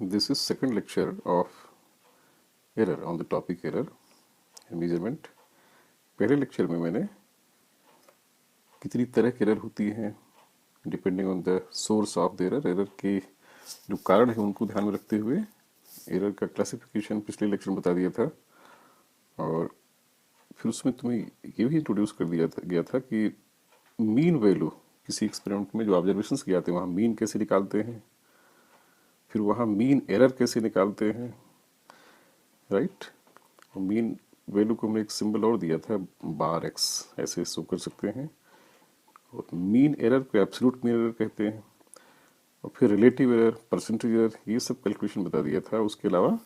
This is second lecture of error on the topic error and measurement. पहले lecture में मैंने कितनी तरह की एरर होती हैं depending on the source of the error के जो कारण है उनको ध्यान में रखते हुए एरर का क्लासिफिकेशन पिछले लेक्चर में बता दिया था। और फिर उसमें तुम्हें ये भी इंट्रोड्यूस कर दिया गया था कि मीन वैल्यू किसी एक्सपेरिमेंट में जो ऑब्जर्वेशंस किए जाते हैं वहाँ मीन कैसे निकालते हैं, फिर वहाँ मीन एरर कैसे निकालते हैं, राइट। मीन वैल्यू को हमने एक सिंबल और दिया था बार एक्स, ऐसे शो कर सकते हैं। और मीन एरर को एब्सोल्यूट मीन एरर कहते हैं। और फिर रिलेटिव एरर, परसेंटेज एरर, ये सब कैलकुलेशन बता दिया था। उसके अलावा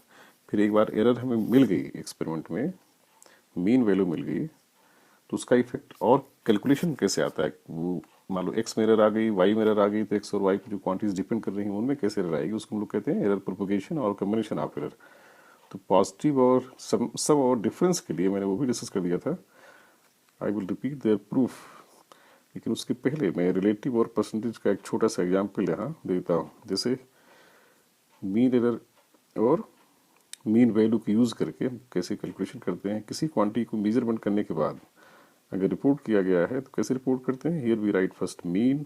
फिर एक बार एरर हमें मिल गई एक्सपेरिमेंट में, मीन वैल्यू मिल गई, तो उसका इफेक्ट और कैलकुलेशन कैसे आता है। वो मान लो एक्स में एरर आ गई, वाई में एरर आ गई, तो एक्स और वाई की जो क्वांटिटीज डिपेंड कर रही हैं उनमें कैसे एरर आएगी, उसको हम लोग कहते हैं एरर प्रोपोगेशन और कम्बिनेशन ऑफ एरर। तो पॉजिटिव और सम और डिफरेंस के लिए मैंने वो भी डिस्कस कर दिया था। I will repeat their proof, लेकिन उसके पहले मैं रिलेटिव और परसेंटेज का एक छोटा सा एग्जाम्पल यहाँ देता हूँ। जैसे मीन एरर और मीन वैल्यू को यूज़ करके हम कैसे कैलकुलेशन करते हैं। किसी क्वांटिटी को मेजरमेंट करने के बाद अगर रिपोर्ट किया गया है तो कैसे रिपोर्ट करते हैं। Here we write first mean,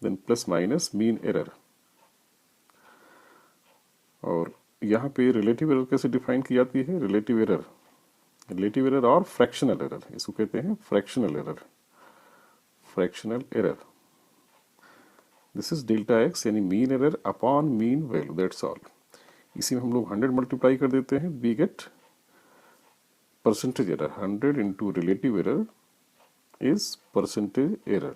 then plus minus mean error. और यहाँ पे रिलेटिव एरर कैसे डिफाइन की जाती है। रिलेटिव एरर और फ्रैक्शनल एरर, इसको कहते हैं fractional error. Fractional error, this is delta X, यानी mean error upon mean value, that's all. इसी में हम लोग 100 मल्टीप्लाई कर देते हैं, we get percentage error. 100 into relative error is percentage error.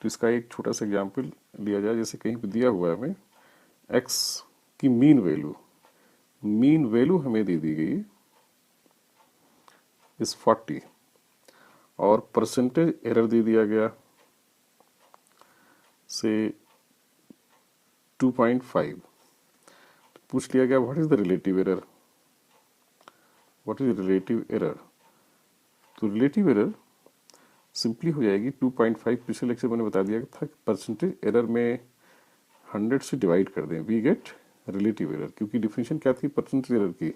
तो इसका एक छोटा सा एग्जाम्पल लिया जाए। जैसे कहीं पे दिया हुआ है हमें एक्स की मीन वैल्यू हमें दे दी गई इस 40 और परसेंटेज एरर दे दिया गया से 2.5। तो पूछ लिया गया what is the relative error, what is relative error. तो रिलेटिव एरर सिंपली हो जाएगी 2.5। पिछले लेक्चर मैंने बता दिया था कि परसेंटेज एरर में 100 से डिवाइड कर दें, वी गेट रिलेटिव एरर। क्योंकि डिफिनेशन क्या थी परसेंटेज एरर की,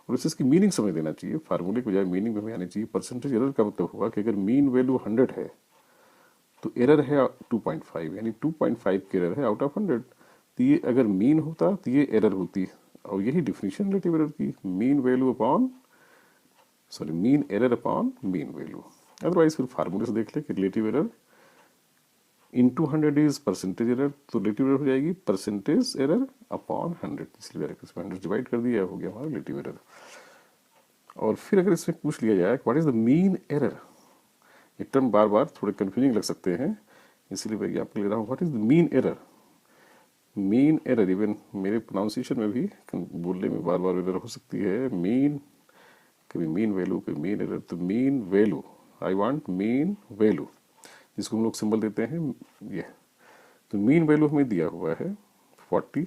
और इसे इसकी मीनिंग समझ लेना चाहिए। फार्मूले के बजाय मीनिंग हमें आनी चाहिए। परसेंटेज एरर का मतलब हुआ कि अगर मीन वैल्यू 100 है तो एरर है 2.5, यानी 2.5 की एरर है आउट ऑफ 100। तो ये अगर मीन होता तो ये एरर होती, और यही डिफिनेशन रिलेटिव एरर की, mean value upon mean error upon mean value. Otherwise फिर फार्मूले से देख ले कि relative error into 100 is percentage error, तो रिलेटिव एरर हो जाएगी परसेंटेज एरर अपॉन 100, इसलिए 100 डिवाइड कर दिया, हो गया हमारा रिलेटिव एरर। और फिर अगर इसमें पूछ लिया जाए what is the mean error, ये टर्म बार बार थोड़े कंफ्यूजिंग लग सकते हैं, इसलिए मैं आपको ले रहा हूँ what is the mean error. Mean error, even मेरे प्रोनाउंसिएशन में भी बोलने में बार बार एरर हो सकती है। मीन, कभी मीन वैल्यू, कभी मीन एरर। तो mean value, I want mean value, जिसको हम लोग सिंबल देते हैं ये। तो मीन वैल्यू हमें दिया हुआ है 40,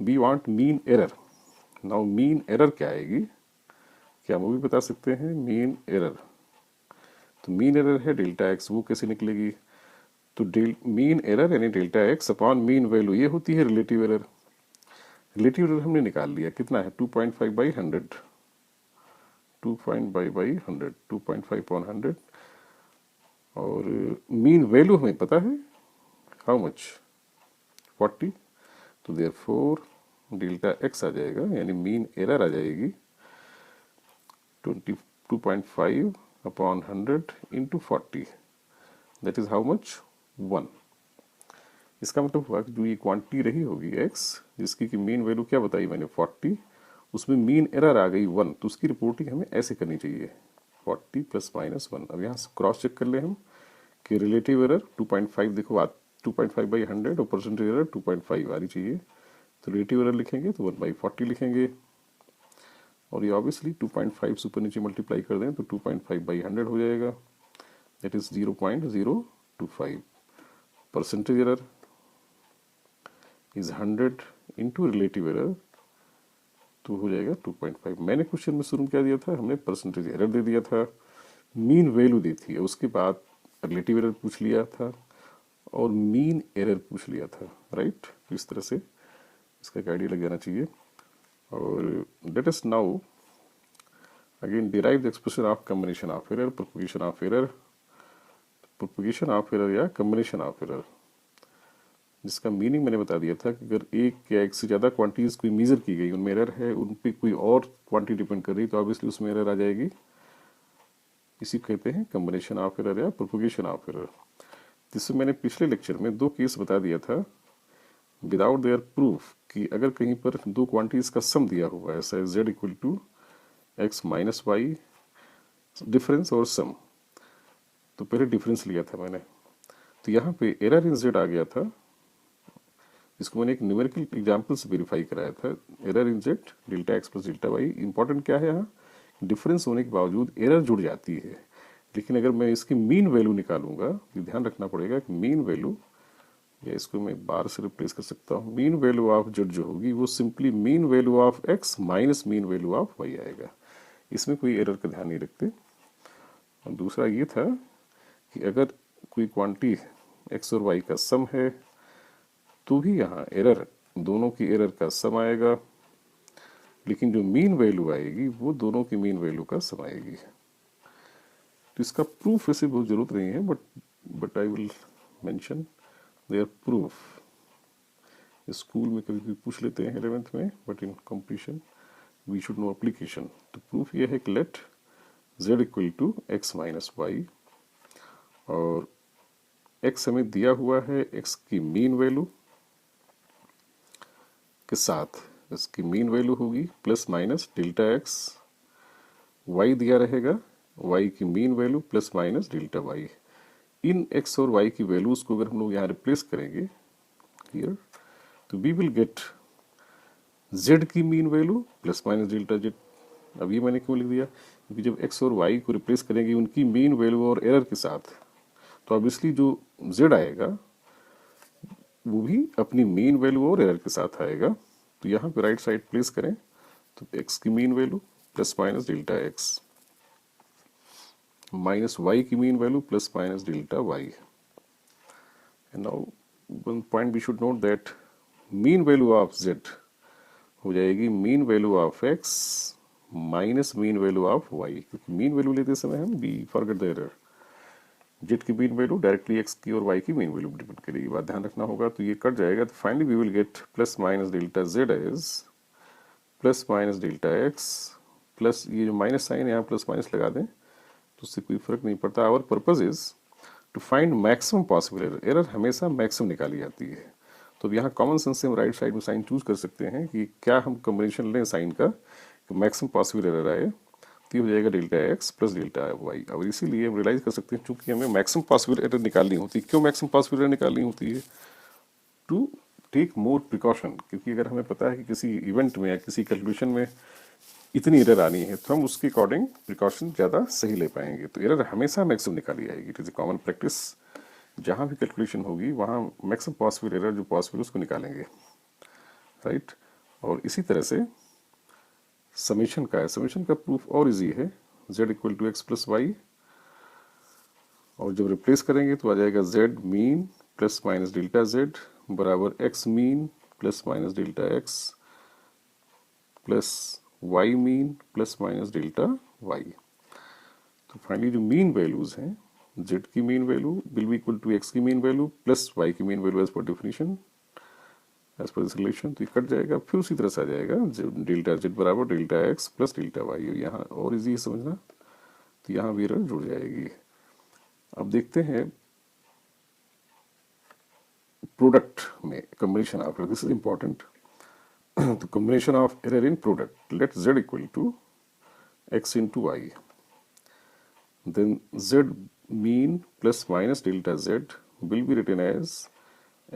we want mean error. Now mean error क्या आएगी, क्या हम वो भी बता सकते हैं। मीन एरर, तो मीन एरर है डेल्टा एक्स, वो कैसे निकलेगी। तो मीन एरर यानी delta x upon mean value, ये होती है रिलेटिव एरर। रिलेटिव एरर हमने निकाल लिया, कितना है 2.5/100, 2.5/100, 2.5/100। और मीन वैल्यू हमें पता है हाउ मच, 40। तो देयरफॉर डेल्टा एक्स आ जाएगा, यानी मीन एरर आ जाएगी 22.5/100 into 40, that is how much 1। इसका मतलब हुआ कि जो ये क्वांटिटी रही होगी एक्स, जिसकी कि मीन वैल्यू क्या बताई मैंने 40, उसमें मीन एरर आ गई 1, तो उसकी रिपोर्टिंग हमें ऐसे करनी चाहिए 40 + -1। अब यहाँ क्रॉस चेक कर ले हम कि रिलेटिव एरर 2.5, देखो 2.5/100 और परसेंटेज एरर 2.5 आ रही चाहिए। तो रिलेटिव एरर लिखेंगे तो 1/40 लिखेंगे, और ये ऑब्वियसली 2.5 से ऊपर नीचे मल्टीप्लाई कर दें तो 2.5/100 हो जाएगा, that is 0.025। Percentage error is 100 into relative error, तो हो जाएगा 2.5। मैंने क्वेश्चन में शुरू क्या दिया था, हमने परसेंटेज एरर दे दिया था, मीन वैल्यू दी थी, उसके बाद रिलेटिव एरर पूछ लिया था और मीन एरर पूछ लिया था, राइट। तो इस तरह से इसका एक आइडिया लग जाना चाहिए। और let us now again derive the expression of combination of error, propagation of error, propagation of error या कम्बिनेशन ऑफ एरर, जिसका मीनिंग मैंने बता दिया था कि अगर एक या एक से ज़्यादा क्वांटिटीज कोई मेजर की गई, उनमें एरर है, उन पर कोई और क्वांटिटी डिपेंड कर रही, तो ऑब्वियसली उसमें एरर आ जाएगी। इसी कहते हैं कम्बिनेशन ऑफ एरर या प्रोपगेशन ऑफ एरर। जिससे मैंने पिछले लेक्चर में दो केस बता दिया था विदाउट देयर प्रूफ कि अगर कहीं पर दो क्वांटिटीज का सम दिया हुआ है, ऐसा z equal to x minus y, difference और सम, तो पहले डिफरेंस लिया था मैंने, तो यहाँ पे एरर इन z आ गया था, जिसको मैंने एक न्यूमेरिकल एग्जाम्पल से वेरीफाई कराया था। Error in z delta x plus delta y. Important क्या है यहाँ, डिफरेंस होने के बावजूद एरर जुड़ जाती है, लेकिन अगर मैं इसकी मीन वैल्यू निकालूंगा, तो ध्यान रखना पड़ेगा कि मीन वैल्यू, या इसको मैं बार से रिप्लेस कर सकता हूँ, मीन वैल्यू ऑफ जेड जो होगी वो simply mean value of x minus mean value of y आएगा। इसमें कोई एरर का ध्यान नहीं रखते। और दूसरा ये था कि अगर कोई क्वांटिटी एक्स और वाई का सम है, तो भी यहाँ एरर, दोनों की एरर का सम आएगा, लेकिन जो मीन वैल्यू आएगी वो दोनों की मीन वैल्यू का सम आएगी। तो इसका प्रूफ वैसे बहुत जरूरत नहीं है, but I will mention their proof. School में कभी कभी पूछ लेते हैं 11th में, but in completion we should know application. तो प्रूफ ये है कि let z equal to x minus y, और x हमें दिया हुआ है x की मीन वैल्यू के साथ, इसकी मीन वैल्यू होगी plus minus delta x, y दिया रहेगा y की mean value plus minus delta y। इन x और y की वैल्यूज को अगर हम लोग यहाँ रिप्लेस करेंगे हियर, तो वी विल गेट z की mean value plus minus delta z। अब ये मैंने क्यों लिख दिया, क्योंकि जब x और y को रिप्लेस करेंगे उनकी मीन वैल्यू और एरर के साथ, तो ऑब्वियसली जो z आएगा वो भी अपनी मीन वैल्यू और एरर के साथ आएगा। तो यहाँ पे राइट साइड प्लेस करें, तो x की mean value plus minus delta x minus y की mean value plus minus delta y। And now one point we should note that mean value of z हो जाएगी mean value of x minus mean value of y, क्योंकि mean value लेते समय हम we forget the error, z की mean value directly x की और y की मीन वैल्यू डिपेंड करेगी, बात ध्यान रखना होगा। तो ये कट जाएगा, तो finally we will get plus minus delta z as plus minus delta x plus, ये जो माइनस साइन यहाँ प्लस माइनस लगा दें तो उससे कोई फर्क नहीं पड़ता। Our purpose is to find maximum possible error, error हमेशा मैक्सिमम निकाली जाती है। तो यहाँ कॉमन सेंस से हम राइट साइड में साइन चूज कर सकते हैं कि क्या हम कॉम्बिनेशन लें साइन का, मैक्सिमम पॉसिबल एरर आए, तो हो जाएगा delta x plus delta y. और इसीलिए हम रियलाइज कर सकते हैं चूंकि हमें मैक्सिमम पॉसिबल एरर निकालनी होती है। क्यों मैक्सिमम पॉसिबल एरर निकालनी होती है, टू टेक मोर प्रिकॉशन, क्योंकि अगर हमें पता है कि किसी इवेंट में या किसी कैलकुलेशन में इतनी एरर आनी है, तो हम उसके अकॉर्डिंग प्रिकॉशन ज़्यादा सही ले पाएंगे। तो एरर हमेशा मैक्सिमम निकाली जाएगी, it is a common practice. जहाँ भी कैलकुलेशन होगी वहाँ मैक्सिमम पॉसिबल एरर जो पॉसिबल उसको निकालेंगे, राइट। और इसी तरह से समेशन का है, समेशन का प्रूफ और इजी है, z equal to x plus y, और जब रिप्लेस करेंगे तो आ जाएगा z mean plus minus delta z बराबर x mean plus minus delta x plus y mean plus minus delta y। तो फाइनली जो मीन वैल्यूज हैं, z की mean value will be equal to x की मीन वैल्यू प्लस y की mean value as per definition, as per this relation. तो ये cut जाएगा, फिर उसी तरह से आ जाएगा डेल्टा z बराबर delta x plus delta y। यहाँ और इजी है समझना, तो यहाँ भी एरर जुड़ जाएगी। अब देखते हैं प्रोडक्ट में combination of error, this is important. तो combination of error in product, let z equal to x into y, then z mean plus minus delta z will be written as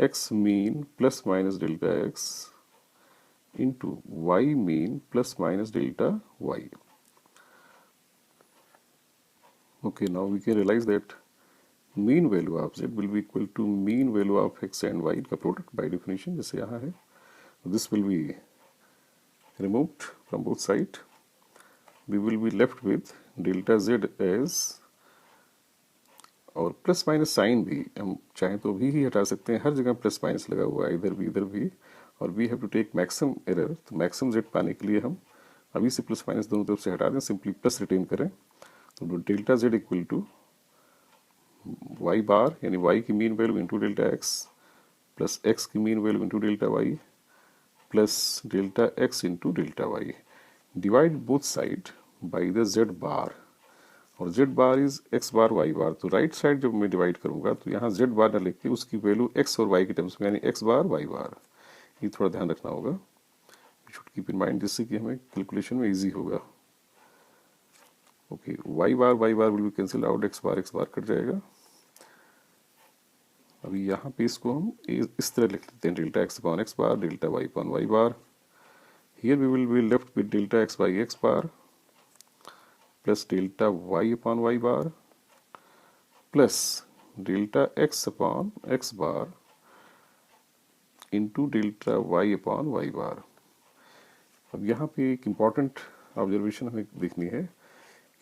x mean plus minus delta x into y mean plus minus delta y. Okay, now we can realize that mean value of z will be equal to mean value of x and y का product by definition, जैसे यहाँ है. This will be removed from both sides. We will be left with delta z as, और plus minus sign भी हम चाहें तो भी ही हटा सकते हैं, हर जगह प्लस माइनस लगा हुआ है, इधर भी और we have to take maximum error. तो मैक्सिमम जेड पाने के लिए हम अभी से प्लस माइनस दोनों तरफ से हटा दें, सिंपली प्लस रिटेन करें। तो delta Z equal to Y bar यानी वाई की mean value into delta x plus X की mean value into delta Y plus delta X into delta Y. Divide both side by the Z bar, और Z bar is X bar Y bar. तो right side जब मैं divide करूंगा तो यहाँ Z बार न लिख के उसकी वैल्यू एक्स और वाई के टर्म्स में यानी एक्स बार वाई बार, ये थोड़ा ध्यान रखना होगा, शुड कीप इन माइंड, जिससे कि हमें कैलकुलेशन में इजी होगा। Okay, Y bar will be cancel out, X bar cut जाएगा। अभी यहाँ पे इसको हम इस तरह लिख लेते हैं, delta x upon X bar delta Y upon Y bar. Here we will be left with delta X by X bar plus delta Y upon Y bar plus delta x upon X bar into delta Y upon Y bar. अब यहाँ पे एक important observation हमें देखनी है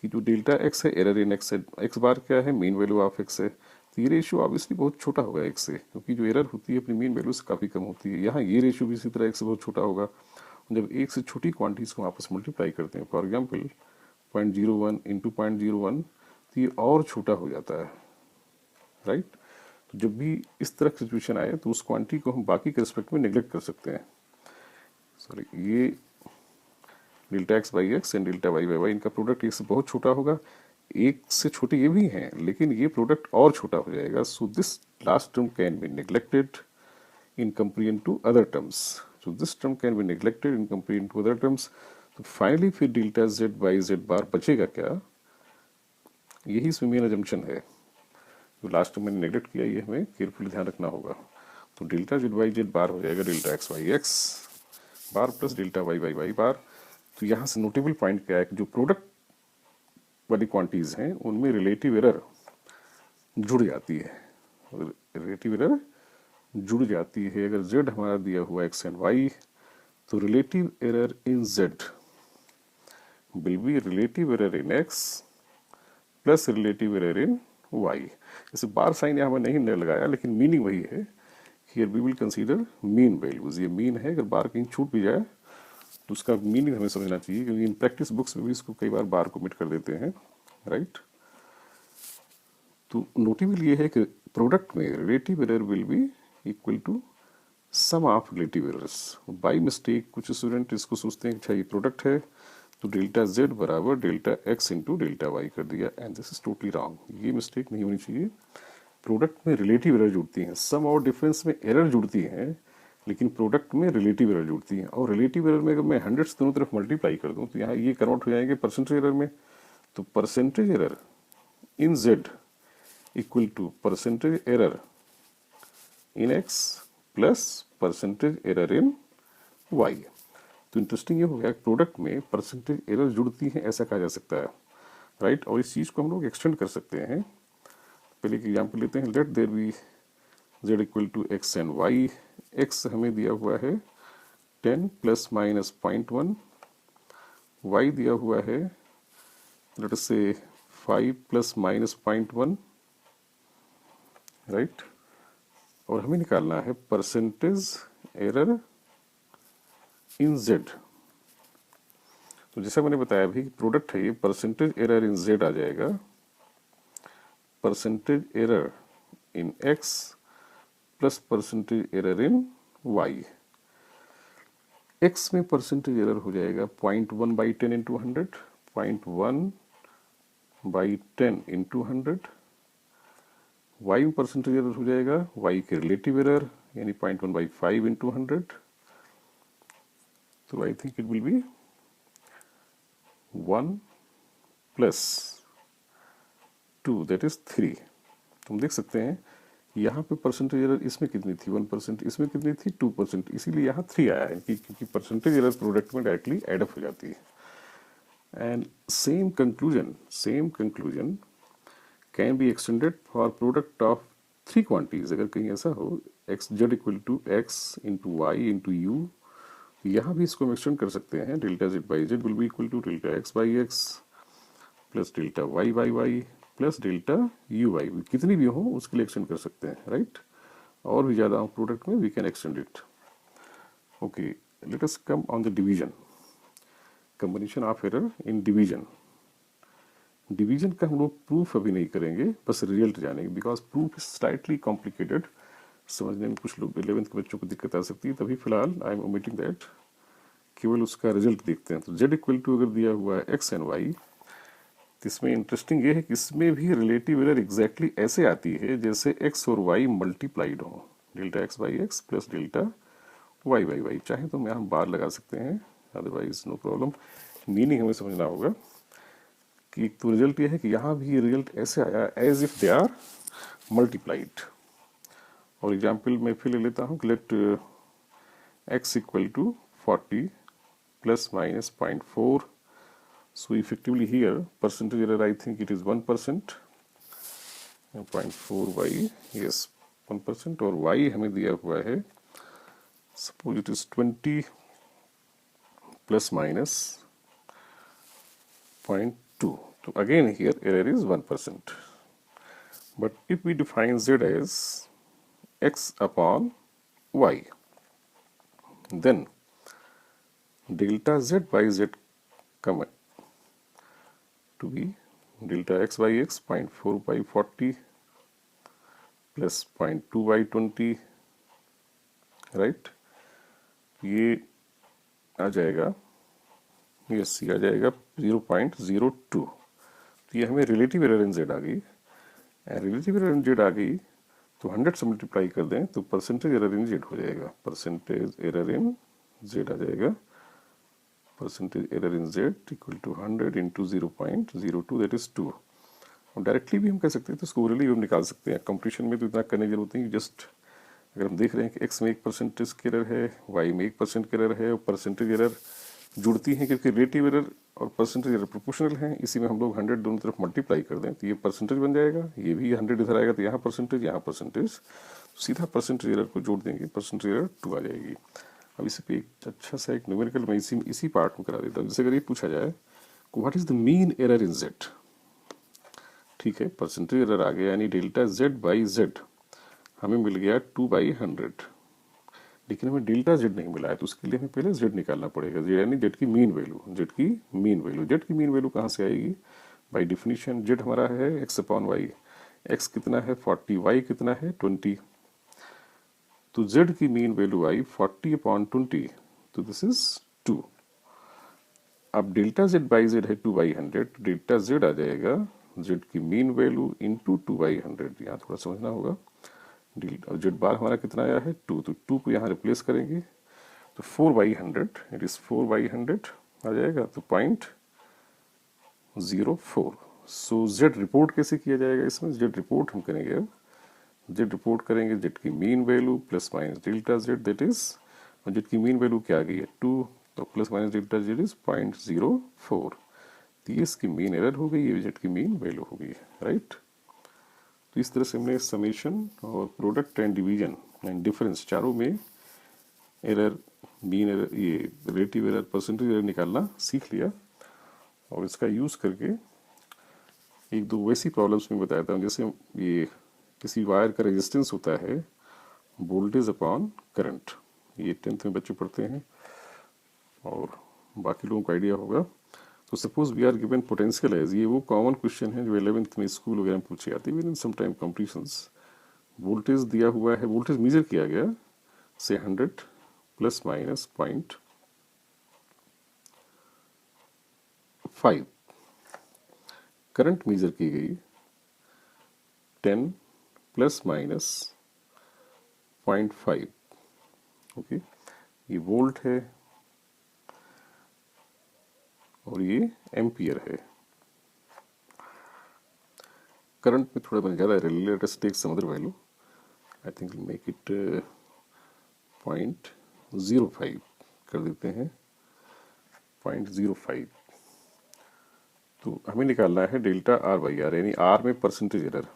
कि जो delta x है एरर इन एक्स है, एक्स बार क्या है, मीन वैल्यू ऑफ एक्स है। तो ये रेशियो ऑब्वियसली बहुत छोटा होगा एक्स से, क्योंकि जो एरर होती है अपनी मीन वैल्यू से काफ़ी कम होती है। यहाँ ये रेशियो भी इसी तरह एक्स से बहुत छोटा होगा। जब एक से छोटी क्वांटिटीज को आपस मल्टीप्लाई करते हैं, फॉर एग्जाम्पल 0.01 इंटू 0.01, तो ये और छोटा हो जाता है, राइट। तो जब भी इस तरह की सिचुएशन आए तो उस क्वांटिटी को हम बाकी के रिस्पेक्ट में नेग्लेक्ट कर सकते हैं। सॉरी, ये delta X by X and delta Y by Y, इनका प्रोडक्ट एक से बहुत छोटा होगा, एक से छोटे ये भी हैं, लेकिन ये प्रोडक्ट और छोटा हो जाएगा। So this last term can be neglected in comparison to other terms. So this term can be neglected in comparison to other terms. तो फाइनली फिर डेल्टा जेड बाई जेड बार बचेगा क्या, यही इसमें मेन अजम्पशन है। जो लास्ट टर्म मैंने neglect किया, ये हमें केयरफुली ध्यान रखना होगा। तो delta Z by Z bar हो जाएगा delta X by X bar plus delta Y by Y bar. तो यहाँ से नोटेबल पॉइंट क्या है कि जो प्रोडक्ट वाली क्वांटिटीज हैं उनमें रिलेटिव एरर जुड़ जाती है, रिलेटिव एरर जुड़ जाती है। अगर z हमारा दिया हुआ x एंड y, तो relative error in z will be relative error in x plus relative error in y। जैसे बार साइन यहाँ पर नहीं लगाया, लेकिन मीनिंग वही है। Here we will consider mean values, ये मीन है। अगर बार कहीं छूट भी जाए तो उसका मीनिंग हमें समझना चाहिए, क्योंकि इन प्रैक्टिस बुक्स में भी इसको कई बार बार को मिट कर देते हैं, राइट। तो नोटेबल ये है कि प्रोडक्ट में relative error will be equal to sum of relative errors. By mistake कुछ स्टूडेंट इसको सोचते हैं कि अच्छा ये प्रोडक्ट है तो डेल्टा जेड बराबर delta X into delta Y कर दिया, and this is totally wrong. ये मिस्टेक नहीं होनी चाहिए। प्रोडक्ट में रिलेटिव एरर जुड़ती हैं, सम और डिफरेंस में एरर जुड़ती हैं, लेकिन प्रोडक्ट में रिलेटिव एरर जुड़ती हैं। और रिलेटिव एरर में अगर मैं 100 दोनों तरफ मल्टीप्लाई कर दूं तो यहाँ ये कन्वर्ट हो जाएंगे परसेंटेज एरर में। तो percentage error in Z equal to percentage error in x plus percentage error in y। तो इंटरेस्टिंग ये हो गया, प्रोडक्ट में परसेंटेज एरर जुड़ती हैं, ऐसा कहा जा सकता है, राइट। और इस चीज़ को हम लोग एक्सटेंड कर सकते हैं। पहले एक एग्जाम्पल लेते हैं, let there be z equal to x and y। x हमें दिया हुआ है 10 प्लस माइनस 0.1, y दिया हुआ है लेट अस से 5 प्लस माइनस 0.1, राइट। और हमें निकालना है परसेंटेज एरर इन जेड। तो जैसा मैंने बताया अभी प्रोडक्ट है ये, परसेंटेज एरर इन जेड आ जाएगा, percentage error in X plus percentage error in Y. X में परसेंटेज एरर हो जाएगा 0.1 by 10 into 100, 0.1 by 10 into 100। y में परसेंटेज एरर हो जाएगा y के रिलेटिव एरर यानी 0.1 बाई 5 इंटू 100। तो I think it will be 1 plus 2 that is 3। तुम देख सकते हैं यहाँ पे परसेंटेज एरर इसमें कितनी थी 1%, इसमें कितनी थी 2%, इसीलिए यहाँ 3 आया है क्योंकि परसेंटेज एरर प्रोडक्ट में डायरेक्टली एडअप हो जाती है। And same conclusion can be extended for product of 3 quantities. अगर कहीं ऐसा हो X Z equal to X into Y into U, यहाँ भी इसको हम एक्सटेंड कर सकते हैं। Delta Z by Z will be equal to delta X by X plus delta Y by Y plus delta U Y. कितनी भी हो उसके लिए एक्सटेंड कर सकते हैं, राइट। और भी ज़्यादा हो प्रोडक्ट में we can extend it. Okay, let us come on the division, combination of error in division. Division का हम लोग प्रूफ अभी नहीं करेंगे, बस रिजल्ट जानेंगे, because proof is slightly complicated, समझने में कुछ लोग 11th के बच्चों को दिक्कत आ सकती है, तभी फिलहाल आई एम ओमिटिंग दैट, केवल उसका रिजल्ट देखते हैं। तो z इक्वल टू अगर दिया हुआ है x एंड y, तो इसमें इंटरेस्टिंग ये है कि इसमें भी रिलेटिव एरर एग्जैक्टली ऐसे आती है जैसे x और y मल्टीप्लाइड हो, delta x by X plus delta y by Y. चाहे तो हम यहाँ बार लगा सकते हैं, अदरवाइज नो प्रॉब्लम। मीनिंग हमें समझना होगा कि एक तो रिजल्ट ये है कि यहाँ भी रिजल्ट ऐसे आया as if they are multiplied. और एग्जाम्पल मैं फिर ले लेता हूँ, let x equal to 40 plus minus 0.4. So effectively here percentage error I think it is 1%, 0.4 y, yes 1%, और y हमें दिया हुआ है suppose it is 20 plus minus 0.2. So again here error is 1%. But if we define z as x upon y, then delta z by z come to be delta x by x 0.4 by 40 plus 0.2 by 20, right. ये आ जाएगा, yes ये आ जाएगा 0.02। तो ये हमें relative error in Z आ गई, relative error in Z आ गई तो 100 से मल्टीप्लाई कर दें तो परसेंटेज एरर इन जेड हो जाएगा, परसेंटेज एरर इन जेड आ जाएगा, percentage error in Z equal to 100 into 0.02 that is 2। और डायरेक्टली भी हम कह सकते हैं, तो इसको ओरली भी हम निकाल सकते हैं, कंप्यूटेशन में तो इतना करने की जरूरत नहीं। जस्ट अगर हम देख रहे हैं कि x में 1% की एरर है, y में 1% की एरर है, और परसेंटेज एरर जुड़ती है क्योंकि रिलेटिव एरर और परसेंटेज एरर प्रोपोर्शनल है, इसी में हम लोग 100 दोनों तरफ मल्टीप्लाई कर दें तो ये परसेंटेज बन जाएगा, ये भी 100 इधर आएगा तो यहाँ परसेंटेज, तो सीधा परसेंटेज एरर को जोड़ देंगे, परसेंटेज एरर 2 आ जाएगी। अब इसे पे एक अच्छा सा एक न्यूमेरिकल मैं इसी पार्ट में करा देता हूँ। जैसे अगर ये पूछा जाए what is the mean error in Z, ठीक है, परसेंटेज एरर आ गया, यानी डेल्टा जेड बाई जेड हमें मिल गया 2/100, लेकिन हमें डेल्टा जेड नहीं मिला है, तो उसके लिए हमें पहले जेड निकालना पड़ेगा, जेड यानी जेड की मीन वैल्यू, जेड की मीन वैल्यू कहाँ से आएगी, बाय डिफिनीशन जेड हमारा है x अपॉन वाई, x कितना है 40, y कितना है 20, तो z की मीन वैल्यू आई 40 अपॉन 20, तो दिस इज 2। अब डेल्टा जेड बाई जेड है 2/100, डेल्टा जेड आ जाएगा जेड की मीन वैल्यू इंटू 2/100, यहाँ थोड़ा समझना होगा। जेड बार हमारा कितना आया है 2, तो 2 को यहाँ रिप्लेस करेंगे तो 4/100, इट इज 4/100 आ जाएगा, तो 0.04। सो जेड रिपोर्ट कैसे किया जाएगा, इसमें जेड रिपोर्ट हम करेंगे, अब जेड रिपोर्ट करेंगे जेड की mean value plus minus delta Z, that is, और जेड की मीन वैल्यू क्या आ गई है 2, तो plus minus delta Z is 0.04, तो ये इसकी मीन एरर हो गई, ये जेड की मीन वैल्यू हो गई, राइट। तो इस तरह से हमने समेशन और product and division and difference चारों में एरर, मीन एरर, ये रिलेटिव एरर, परसेंटेज एरर निकालना सीख लिया, और इसका यूज़ करके एक दो वैसी प्रॉब्लम्स में बताया था, जैसे ये किसी वायर का रेजिस्टेंस होता है वोल्टेज अपॉन करंट, ये 10th में बच्चे पढ़ते हैं और बाकी लोगों को आइडिया होगा। तो suppose we are given potential as, ये वो कॉमन क्वेश्चन है जो 11th में स्कूल वगैरह में पूछे जाते हैं, सम टाइम कॉम्पिटिशंस। वोल्टेज दिया हुआ है, वोल्टेज मेजर किया गया से 100 प्लस माइनस 0.5, करंट मेजर की गई 10 प्लस माइनस 0.5, ओके, ये वोल्ट है और ये एम्पियर है। करंट में थोड़ा बन ज़्यादा है, let us take some other value, I think make it 0.05 कर देते हैं, 0.05। तो हमें निकालना है डेल्टा आर बाई आर, यानी आर में परसेंटेज एरर,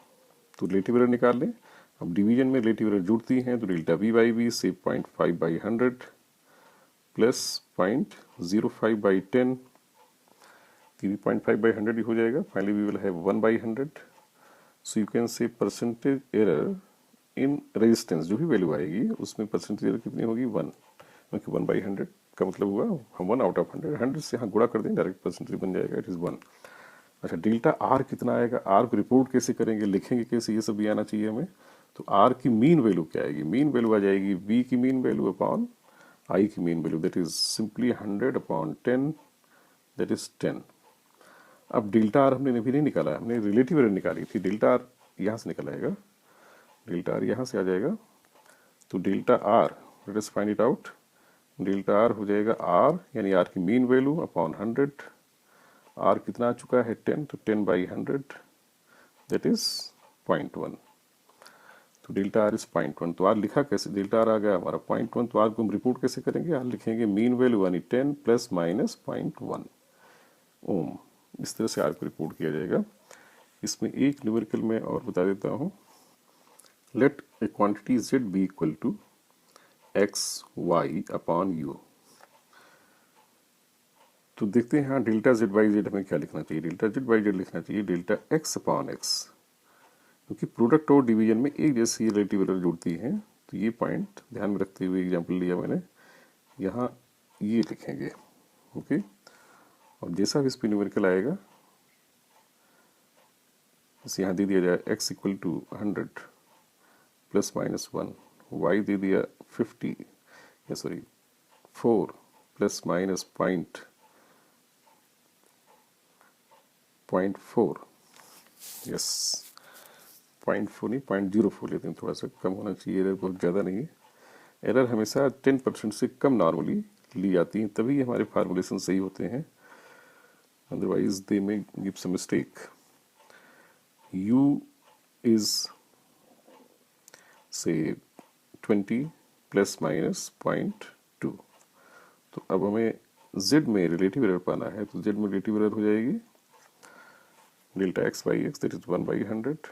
तो रिलेटिव एरर निकाल लें। अब डिवीजन में रिलेटिव एरर जुड़ती हैं तो डेल्टा बी बाई बी से 0.5/100 प्लस 0.05/10, ये भी 0.5/100 ही हो जाएगा, finally we will have 1/100। So you can say percentage error in resistance, जो भी वैल्यू आएगी उसमें परसेंटेज एरर कितनी होगी 1, ओके 1/100 का मतलब हुआ हम 1 आउट ऑफ 100, 100 से यहाँ गुणा कर दें डायरेक्ट परसेंटेज बन जाएगा, इट इज़ 1। अच्छा डेल्टा आर कितना आएगा, आर को रिपोर्ट कैसे करेंगे, लिखेंगे कैसे, ये सब भी आना चाहिए हमें। तो आर की मीन वैल्यू क्या आएगी, मीन वैल्यू आ जाएगी वी की मीन वैल्यू अपॉन आई की mean value, that is simply 100 upon 10, that is 10। अब डेल्टा आर हमने अभी नहीं निकाला, हमने रिलेटिव एरर निकाली थी, डेल्टा आर यहाँ से निकल आएगा, डेल्टा आर यहाँ से आ जाएगा। तो delta R, let us find it out, delta R हो जाएगा आर यानी आर की मीन वैल्यू अपॉन 100, आर कितना आ चुका है 10, तो 10/100 दैट इज 0.1। तो डेल्टा आर इज 0.1। तो आर लिखा कैसे, डेल्टा आर आ गया हमारा 0.1, तो आर को हम रिपोर्ट कैसे करेंगे, आर लिखेंगे मीन वैल्यू यानी 10 प्लस माइनस 0.1 ओम, इस तरह से आर को रिपोर्ट किया जाएगा। इसमें एक न्यूमेरिकल में और बता देता हूँ, let a quantity z be equal to X Y upon U. तो देखते हैं यहाँ डेल्टा जेड बाई जेड हमें क्या लिखना चाहिए, डेल्टा जेड बाई जेड लिखना चाहिए डेल्टा एक्स अपॉन एक्स, क्योंकि प्रोडक्ट और डिवीजन में एक जैसी रिलेटिव एरर जुड़ती हैं। तो ये पॉइंट ध्यान में रखते हुए एग्जाम्पल लिया मैंने, यहाँ ये लिखेंगे, ओके। और जैसा भी इस पर न्यूमेरिकल आएगा, जैसे यहाँ दे दिया जाए x equal to 100 plus minus 1, y दे दिया 50 या सॉरी 4 प्लस माइनस 0.4, यस 0.4 नहीं 0.04 लेते हैं, थोड़ा सा कम होना चाहिए, एरर बहुत ज़्यादा नहीं है। एरर हमेशा 10% से कम नॉर्मली ली जाती हैं, तभी हमारे फार्मूलेशन सही होते हैं, otherwise they may give some mistake. u is say 20 plus minus 0.2। तो अब हमें z में रिलेटिव एरर पाना है, तो z में रिलेटिव एरर हो जाएगी delta x by X that is 1/100,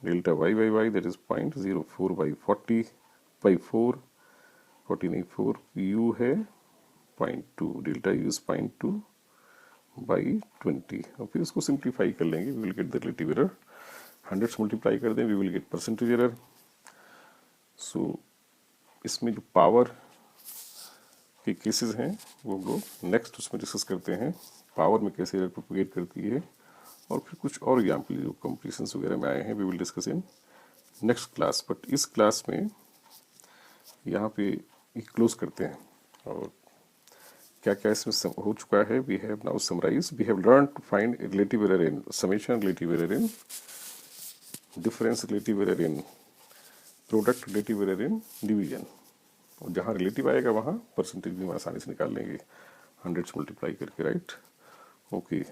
delta y by Y that is 0.04/40 40 नहीं 4, u है 0.2, डेल्टा u इज 0.2/20। और फिर इसको सिंप्लीफाई कर लेंगे, we will get the relative error, 100 से मल्टीप्लाई कर दें we will get percentage error. So इसमें जो पावर के केसेस हैं वो हम लोग नेक्स्ट उसमें डिस्कस करते हैं, पावर में कैसे एरर प्रोपोगेट करती है, और फिर कुछ और एग्जाम्पल जो कॉम्पिटिशन्स वगैरह में आए हैं we will discuss in next class. But इस क्लास में यहाँ पे क्लोज करते हैं, और क्या क्या इसमें हो चुका है, we have now summarise, we have learn to find relative error in summation, relative error in difference, relative error in product, relative error in division, और जहाँ रिलेटिव आएगा वहाँ परसेंटेज भी हम आसानी से निकाल लेंगे 100 से मल्टीप्लाई करके, राइट, ओके।